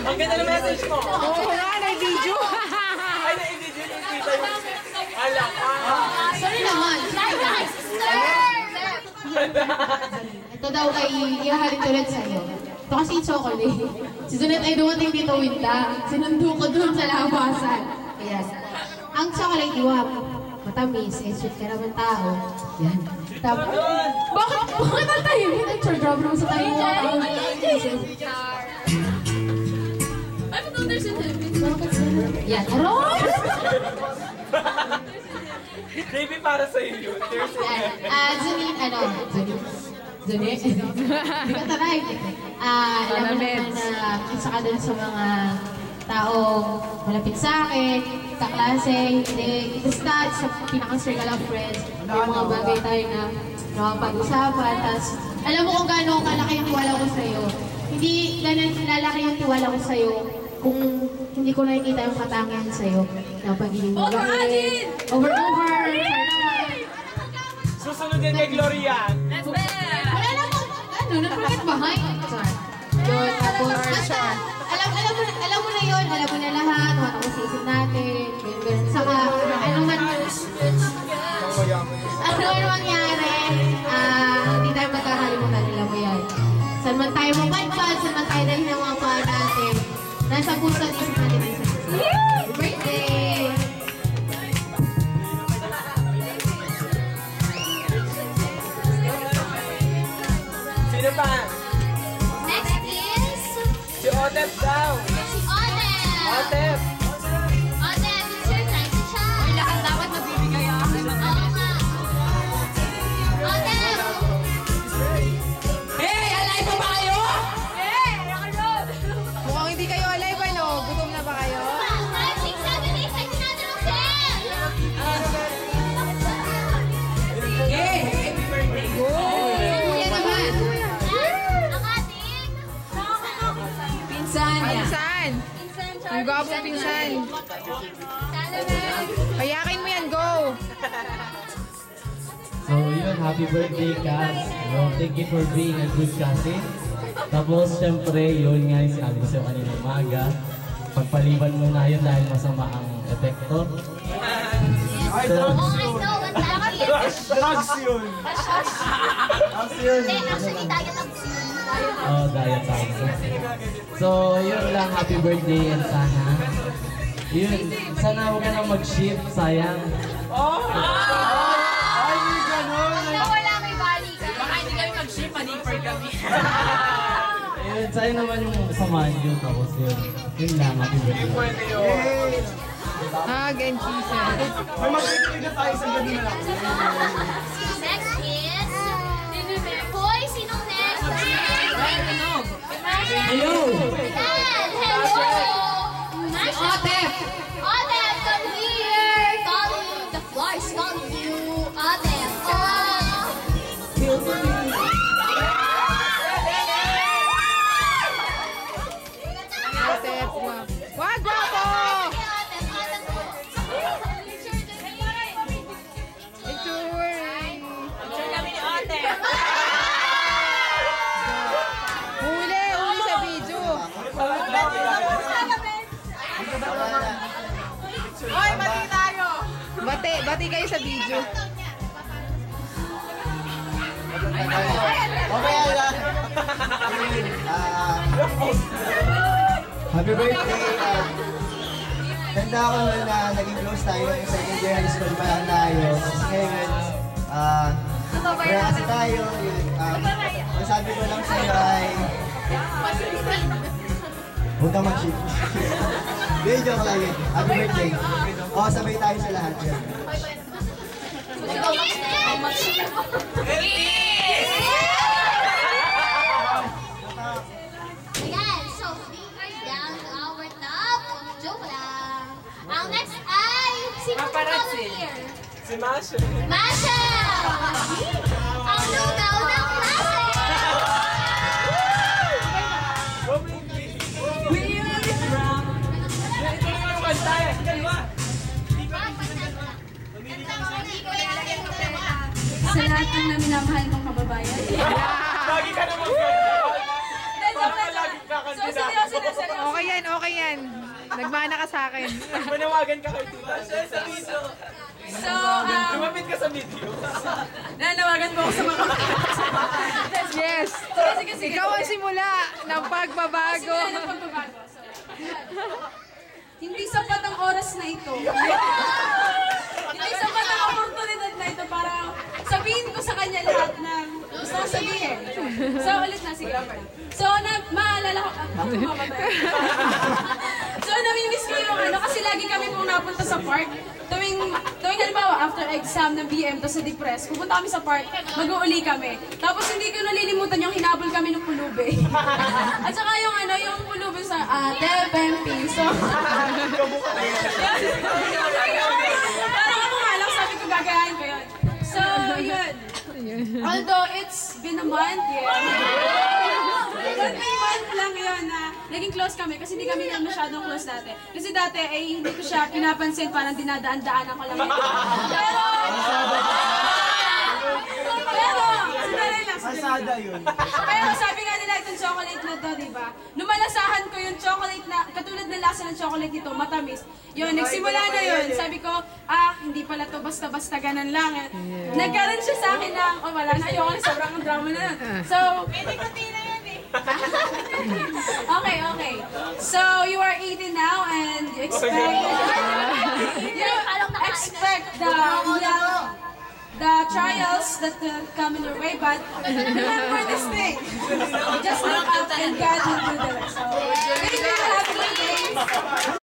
Ang ganda ng message mo. Oo nga, na-video. Ay, na-video yung kita yung... Ala ka. Sorry naman. Ito daw ay ihahalin ulit sa'yo. Ito kasi yung chocolate. Si Sunit ay dumating dito winta. Sinundo ko dun sa labasan. Yes. Ang chocolate iwap. Matamis. Eh, sweet ka naman tao. Yan. Tapos, bakit ang tayo? Ay, char-drop naman sa tayo. Ano daw there's a Philippines? Yan. Aron! Baby, para sa'yo yun. There's a... Zunit, Zunit? Hindi ka taray. Alam mo naman na isa ka dun sa mga taong malapit sa akin, kaklase, hindi. Basta sa pinaka-circle of friends, may mga bagay tayo na nakapag-usapan. Tapos, alam mo kung gaano kalaki yung tiwala ko sa'yo. Hindi ganun lalaki yung tiwala ko sa'yo kung hindi ko nakikita yung katangian sa'yo na pagiging mabait. Over. Susunod din kay Gloria. Let's bet! Wala namang, nag-forget behind. Yun, tapos, basta, alam mo na yun, alam mo na lahat, mga tapos sa isip natin, ganyan. Saka, ano man mangyari, hindi tayo magkakalimutan, alam mo yan. Saan man tayo mapadpad, saan man tayo dahil ng mga paa natin, nasa puso at isip natin ang isa. Happy birthday! Sino pa? Next is... Si Otep daw. Si Odem! Otep. Odem, it's your time to shine! Lahat dapat nabibigay ako. Oo nga. Odem! Hey, alive pa ba kayo? Hey! Ano? Mukhang hindi kayo alive, ano? Gutom na ba kayo? 5, 6, 7, 8, like another of them! Sige! Happy birthday! Go! Kuya naman. Ang ating... Pinsan niya. Pinsan! Ang gwapong pinsan. Payakin mo yan, go! So yun, happy birthday, Cass. Thank you for being a good cousin. Tapos, syempre, yun nga yung sinabi ko sa'yo kanina umaga. Pagpaliban mo na yun dahil masama ang epekto. So, Oh, I know what that is. Drugs yun. Hindi, actually, diet ang diet tayo. So, yun lang, happy birthday and sana huwag ka na mag-ship, sayang. Ay, ganun. Wala may bali ka. Baka hindi kami mag-ship, pa-deeper kami. Ayun, sayang naman yung samahan yun. Tapos yun lang, happy birthday. Pwede yun. Hug and kisses. May mag-ibig na tayo sa gabi na lang. Next is... Hoy, sinong next? Hello! Yan! Hello! Masha! Otep! Otep, come here! The floor is calling you. Otep, oh! Otep, wag. Wag, gwapo! Picture! Huli sa video. Ay, mali tayo. Bati kayo sa video. Happy birthday! Ganda ako na naging close tayo ng second year high school pa lang tayo. Kasi ngayon, kaya kasi tayo, ang sabi ko lang sa'yo ay, huwag kang mag-ship. Hindi, joke lang yun. Happy birthday. O, sabay tayo sa lahat. Ayan, so we are down to our top. Joke lang. Ang next ay... Sino Paparazzi. here? Si Masha. Masha! Ang lugaw ng klase! Go, baby. Ito naman tayo. Dalawa. Sa lahat ng naminamahal kong kababayan. Lagi ka naman ganyan. Lagi ka So, kandida. seryoso na, seryoso. Okay yan, okay yan. Nagmana ka sa akin. Manawagan ka kay tita. Sa video. So, Lumapit ka sa video. nanawagan mo ako sa mga Yes. Sige, sige. Ikaw ang simula ng pagbabago. Simula ng pagbabago. So, hindi sapat ang oras na ito. Hindi sapat ang oportunidad na ito para sabihin ko sa kanya lahat ng gusto ko sabihin. So, ulit na. Sige, okay. So, maalala ko, So, namimiss ko yung ano, kasi lagi kami pong napunta sa park. Tuwing halimbawa, after exam ng BM, to sa Depress, pupunta kami sa park, mag-uuli kami. Tapos hindi ko nalilimutan yung hinabol kami ng pulube. At saka yung ano, yung pulube sa TFMP. So, parang ako nga lang, sabi ko gagayahin ko yun. So, yun. Although it's been a month, But may month lang yun na naging close kami kasi hindi kami na masyadong close dati. Kasi dati ay hindi ko siya pinapansin, parang dinadaan-daanan ko lang yun. Pero, sandali lang. Pasada yun. Pero sabi nga nila itong chocolate na to, di ba? Lumalasahan ko yung chocolate na, katulad ng lasa ng chocolate nito, matamis. Yun, nagsimula na yun. Sabi ko, hindi pala to basta-basta ganun lang. Nagkaroon siya sa akin ng, wala na, ayoko na, sobrang drama na yun. So, okay. So, you are 18 now and you expect the trials that will come in your way, but remember this thing. Just look up and God will do the rest. So, thank you, have a good day.